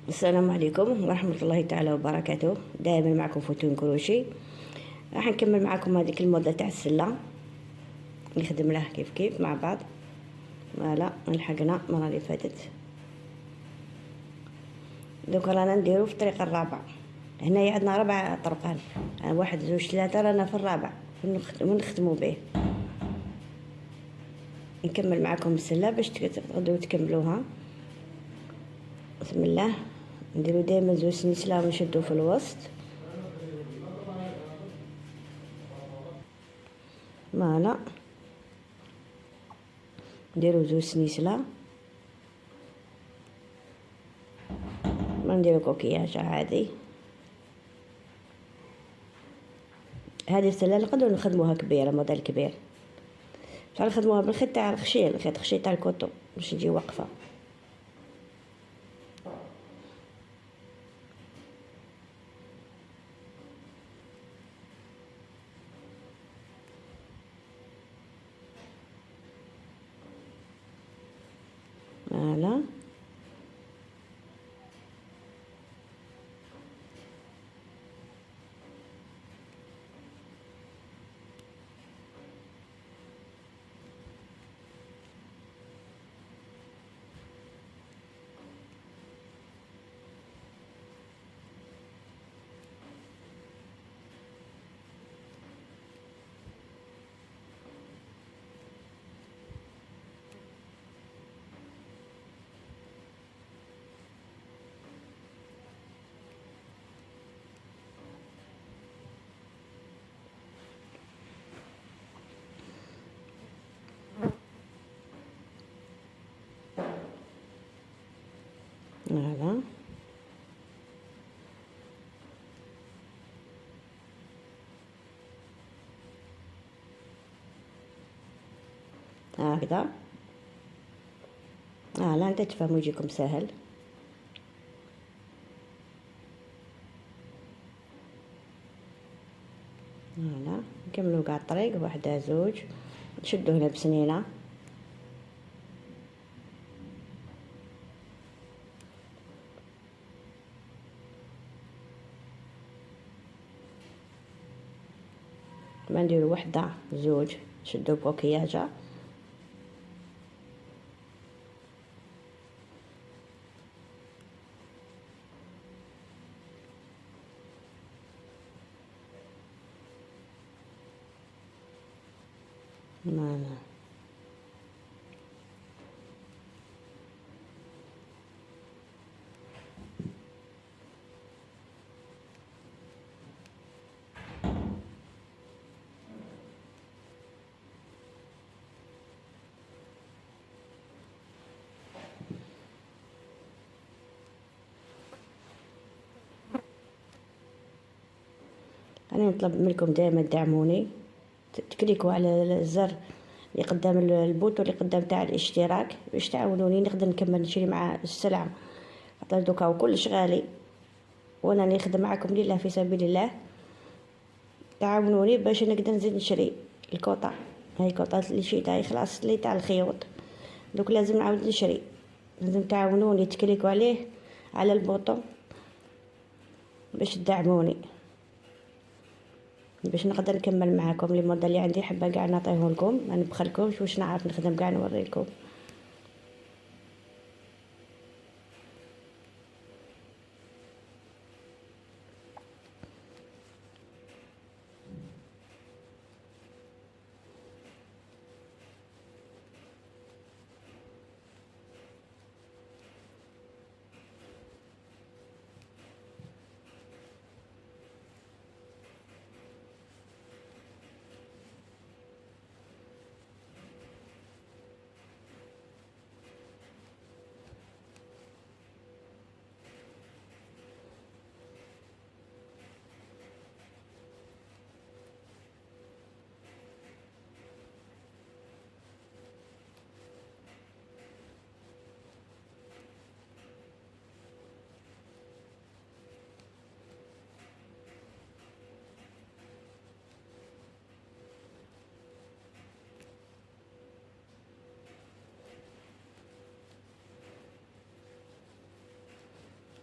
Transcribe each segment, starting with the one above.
السلام عليكم ورحمة الله تعالى وبركاته. دائما معكم فتون كروشي. راح نكمل معكم هذيك الموديل تاع السلة، نخدم له كيف مع بعض. فوالا لحقنا المرة اللي فاتت. دوك رانا نديرو في الطريقة الرابعة. هنايا عندنا 4 طرقان، واحد زوج 3 رانا في الرابع ونخدمو به. نكمل معكم السلة باش تقدروا تكملوها. بسم الله. نديرو دائما زوج سنسلة ونشدو في الوسط. فوالا نديرو زوج سنسلة، ما نديرو كوكياج عادي. هذه السلة نقدروا نخدموها كبيرة، موديل كبير. بصح نخدموها بالخيط تاع الخشيل، الخيط تاع الكوطو باش تجي واقفة. فوالا فوالا هكذا. لا انت تفهموا يجيكم سهل. فوالا نكملوا كاع الطريق، واحدة زوج، نشدو هنا بسنينة. ما نديرو وحدة زوج، نشدو بكوكياجة. فوالا انا نطلب منكم دائما دعموني، تكليكوا على الزر اللي قدام البوتو اللي قدام تاع الاشتراك باش تعاونوني نقدر نكمل نشري مع السلعة. خاطر دوكا كلش غالي، وانا نخدم معكم لله في سبيل الله. تعاونوني باش نقدر نزيد نشري الكوطة. هاي كوطات اللي شيتها خلاص اللي تاع الخيوط، دوك لازم نعاود نشري. لازم تعاونوني تكليكوا عليه على البوطو باش تدعموني، باش نقدر نكمل معاكم. لي موديل اللي عندي حابه كاع نعطيه لكم، ما نبخلكمش واش نعرف نخدم كاع نوريلكم.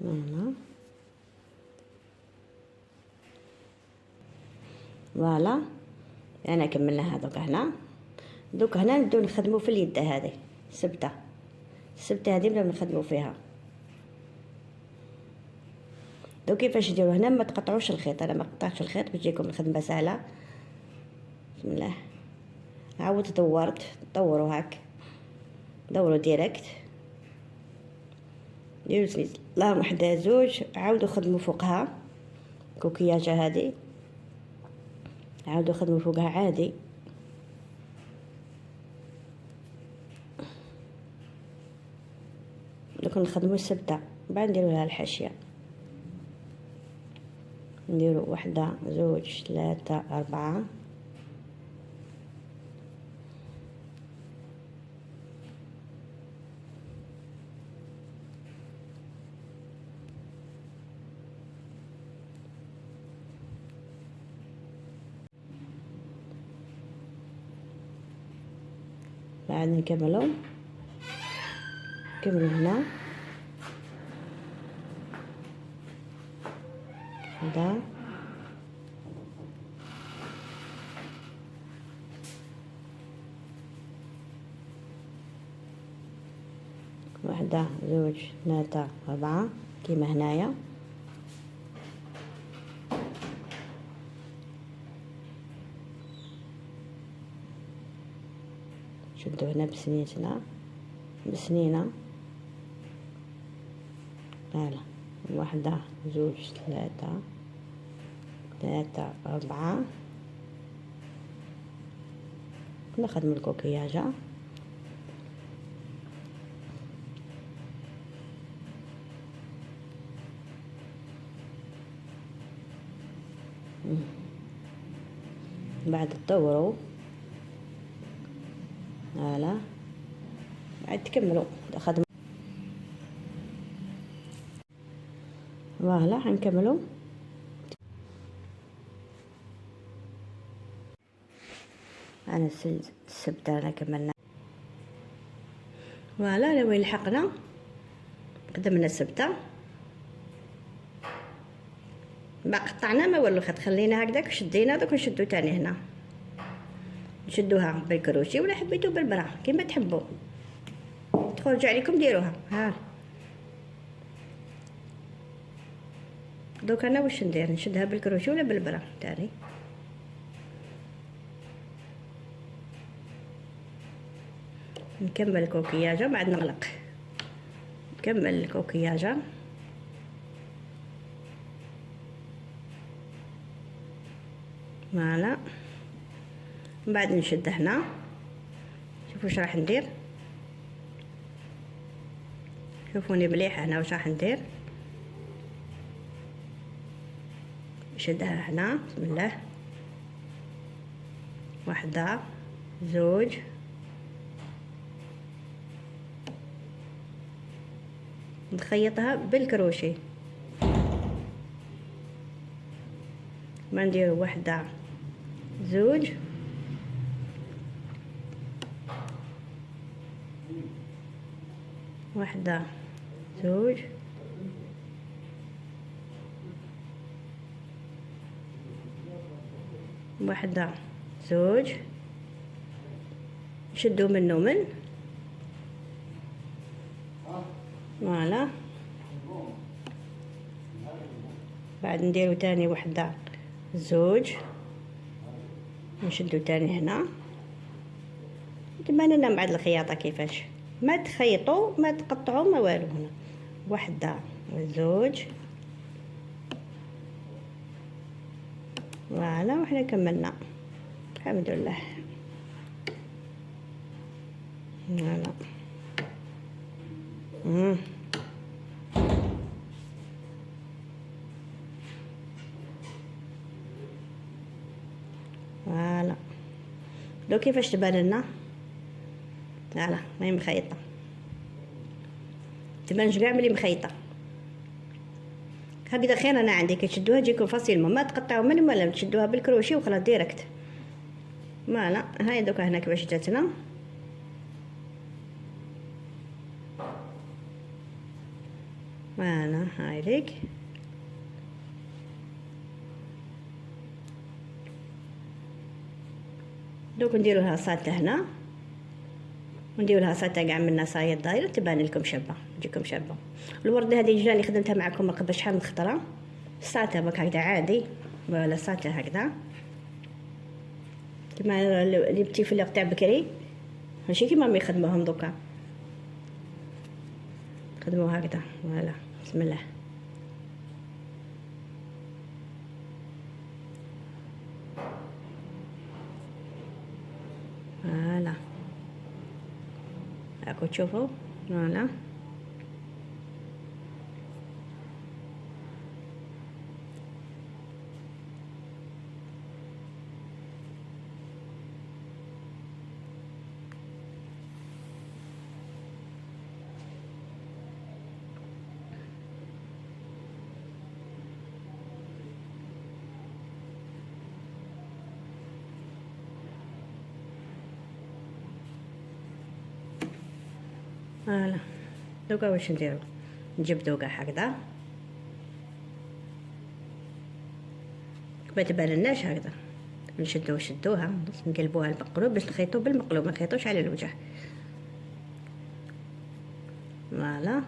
هنا فوالا. انا كملنا هذوك هنا. دوك هنا نبداو نخدمو في اليد هذه السبته هذه نبداو نخدمو فيها. دوك كيفاش نديرو هنا؟ ما تقطعوش الخيط، انا ما قطعتش الخيط باش تجيكم الخدمه سهله. بسم الله. عاود دوروا هاك، دوروا ديريكت، ديروا سميت لا وحده زوج، عاودوا خدموا فوقها كوكياجه هذه، عاودوا خدموا فوقها عادي. دوك نخدموا السبته، بعد نديروا لها الحاشيه. نديروا وحده زوج ثلاثه اربعه، بعد نكملوا هنا هذا وحده زوج ثلاثة أربعة كيما هنايا. شدو هنا بسنينة هلا، وحده زوج ثلاثة أربعة، نخدم الكوكياجة. بعد تدوروا هلا، بعد تكملوا خدمة. فوالا حنكملوا. انا السبتة انا كملنا. فوالا لوين لحقنا قدمنا السبتة، ما قطعنا ما والو، خلينا هكذاك وشدينا. دوك نشدو تاني هنا، نشدوها بالكروشي ولا حبيتو بالبرا كيما تحبوا، تخرج عليكم ديروها. ها دوك انا واش ندير، نشدها بالكروشي ولا بالبرا تاني. نكمل الكوكياجه بعد نغلق، نكمل الكوكياجه. فوالا من بعد نشد هنا. شوفوا واش راح ندير، شوفوني مليح هنا واش راح ندير. نشدها هنا بسم الله، وحده زوج نخيطها بالكروشي. ما ندير وحده زوج وحده زوج وحده زوج، نشدو منه من فوالا. بعد نديرو تاني وحده زوج، نشدو تاني هنا. تبان لنا بعد الخياطه كيفاش، ما تخيطوا ما تقطعوا ما والو. هنا وحده زوج فوالا، وحنا كملنا الحمد لله. فوالا فوالا. لو كيفاش تبان لنا فوالا، ماهي مخيطه، تبانش كاع ملي مخيطه هكذا. خير انا عندي كتشدوها تجيكم فاسيلمون، ما تقطعوا من ولا تشدوها بالكروشي وخلاص ديريكت. فوالا هاي دوكا هنا كيفاش جاتنا. انا هاي ليك. دوك نديرو لها ساطة هنا، ونديرو لها ساطة كاع من نصايد دايره تبان لكم شابه، تجيكم شابه. الورده هذه جاني خدمتها معكم من قبل شحال من خطره، ساطة بك هكذا عادي، ولا ساطة هكذا كيما لي بتي فلوغ تاع بكري، ماشي كيما ما يخدموهم دوكا، خدمو هكذا. فوالا بسم الله. فوالا هاكو تشوفوا. فوالا فوالا. دوكا واش نديرو، نجبدو كاع هكذا ما تبانلناش هكذا، نشدوها نقلبوها المقلوب باش نخيطو بالمقلوب، ما نخيطوش على الوجه. فوالا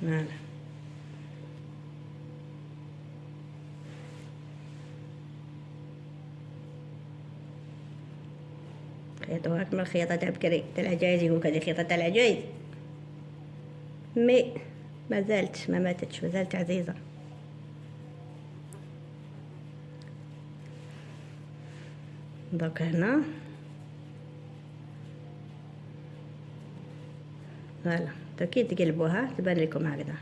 فوالا. خيطوها كما الخياطة تاع بكري تاع العجايز، يقولك هذه خياطة تاع العجايز، مي مازالت ما ماتتش، مازالت عزيزة. دوك هنا فوالا، كي تقلبوها تبان لكم هكذا.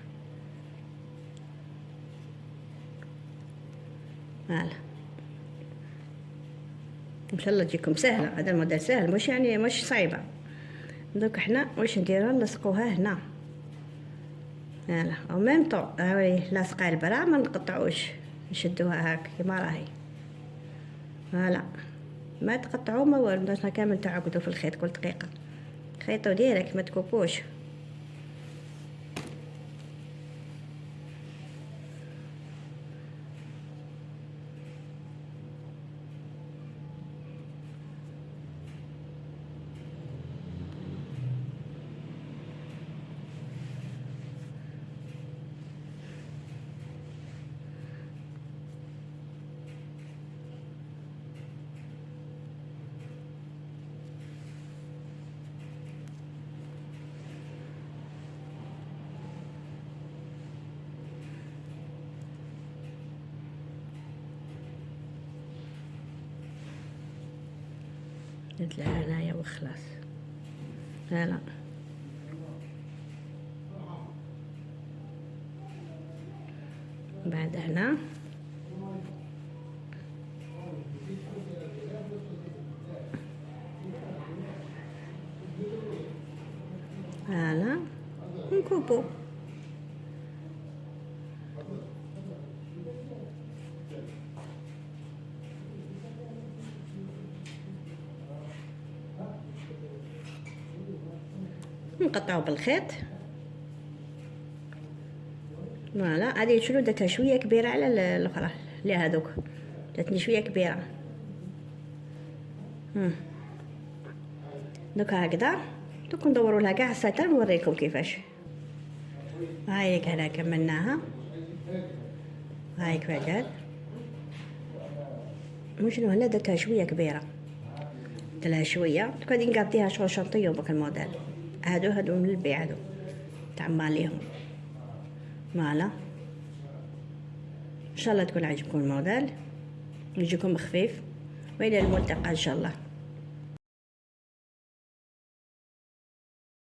فوالا ان شاء الله تجيكم سهله، هذا الموديل سهل، مش يعني مش صعيبه. دوك حنا واش نديرو، نلصقوها هنا. فوالا او ميم طون هاوي لاصقه البرا، ما نقطعوش، نشدوها هاك كيما راهي. فوالا ما تقطعوا ما والو، باش كامل تعقدوا في الخيط كل دقيقه، خيطوا ديريكت ما تكوبوش. نطلع هنايا وخلاص. لا بعد هنا هنا نكوبو. نقطعو بالخيط. فوالا هذه شنو درتها شويه كبيره على الاخرى اللي هذوك، درتني شويه كبيره. دوكا هكذا، دوك ندوروا لها كاع الساتر نوريكم كيفاش. هايك هنا كملناها، هايك بعد شنو هنا درتها شويه كبيره، درتلها شويه. دوك غادي نقضيها شغل شنطيون بك الموديل، هادو من البيع، هادو تاع ماليهم. فوالا ان شاء الله تكون عجبكم الموديل ويجيكم خفيف، والى الملتقى ان شاء الله.